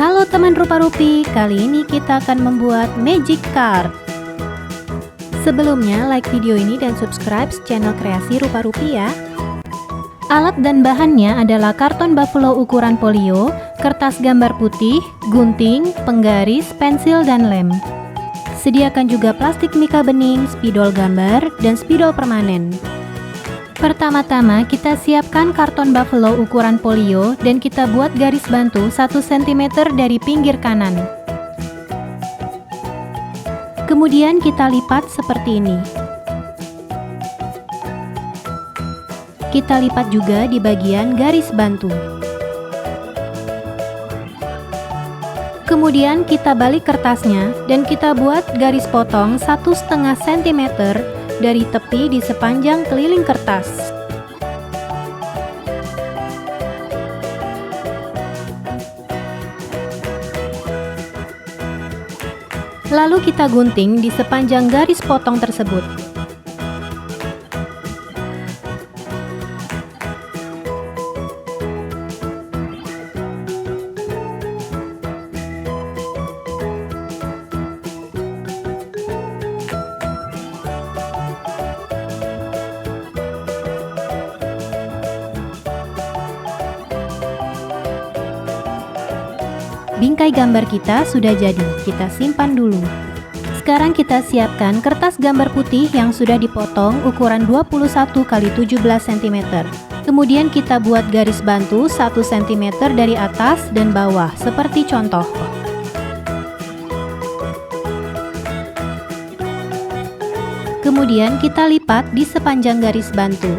Halo teman rupa-rupi, kali ini kita akan membuat magic card. Sebelumnya like video ini dan subscribe channel kreasi rupa-rupi ya. Alat dan bahannya adalah karton buffalo ukuran polio, kertas gambar putih, gunting, penggaris, pensil, dan lem. Sediakan juga plastik mika bening, spidol gambar, dan spidol permanen. Pertama-tama kita siapkan karton buffalo ukuran polio dan kita buat garis bantu 1 cm dari pinggir kanan. Kemudian kita lipat seperti ini. Kita lipat juga di bagian garis bantu. Kemudian kita balik kertasnya dan kita buat garis potong 1,5 cm dari tepi di sepanjang keliling kertas. Lalu kita gunting di sepanjang garis potong tersebut. Bingkai gambar kita sudah jadi, kita simpan dulu. Sekarang kita siapkan kertas gambar putih yang sudah dipotong ukuran 21 x 17 cm. Kemudian kita buat garis bantu 1 cm dari atas dan bawah, seperti contoh. Kemudian kita lipat di sepanjang garis bantu.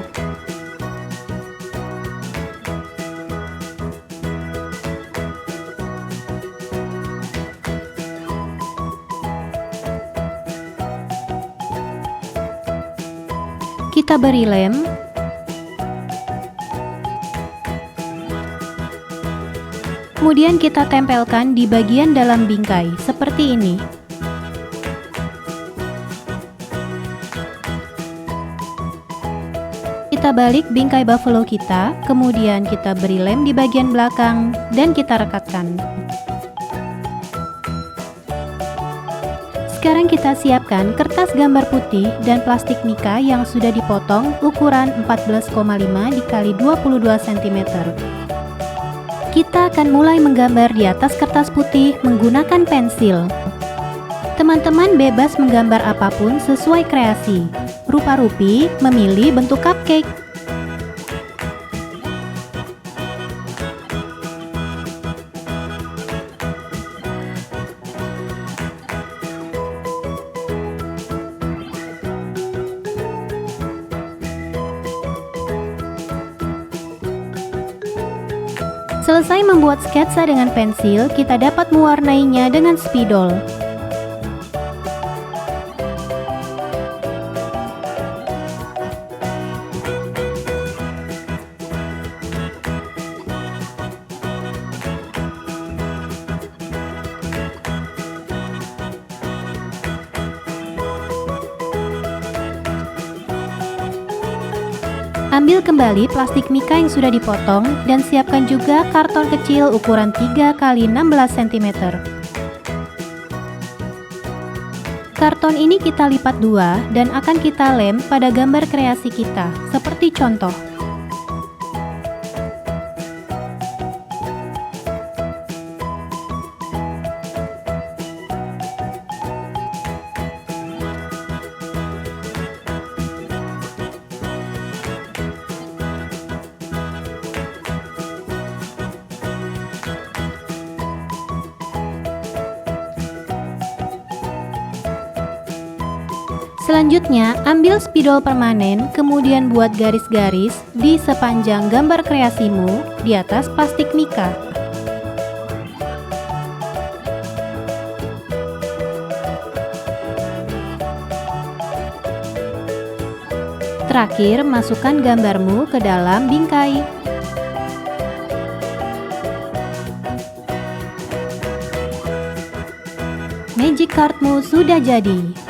Kita beri lem, kemudian kita tempelkan di bagian dalam bingkai seperti ini. Kita balik bingkai buffalo kita, kemudian kita beri lem di bagian belakang dan kita rekatkan. Sekarang kita siapkan kertas gambar putih dan plastik mika yang sudah dipotong ukuran 14,5 x 22 cm. Kita akan mulai menggambar di atas kertas putih menggunakan pensil. Teman-teman bebas menggambar apapun sesuai kreasi. Rupa-rupi memilih bentuk cupcake. Selesai membuat sketsa dengan pensil, kita dapat mewarnainya dengan spidol. Ambil kembali plastik mika yang sudah dipotong dan siapkan juga karton kecil ukuran 3 x 16 cm. Karton ini kita lipat dua dan akan kita lem pada gambar kreasi kita, seperti contoh. Selanjutnya, ambil spidol permanen, kemudian buat garis-garis di sepanjang gambar kreasimu di atas plastik mika. Terakhir, masukkan gambarmu ke dalam bingkai. Magic cardmu sudah jadi.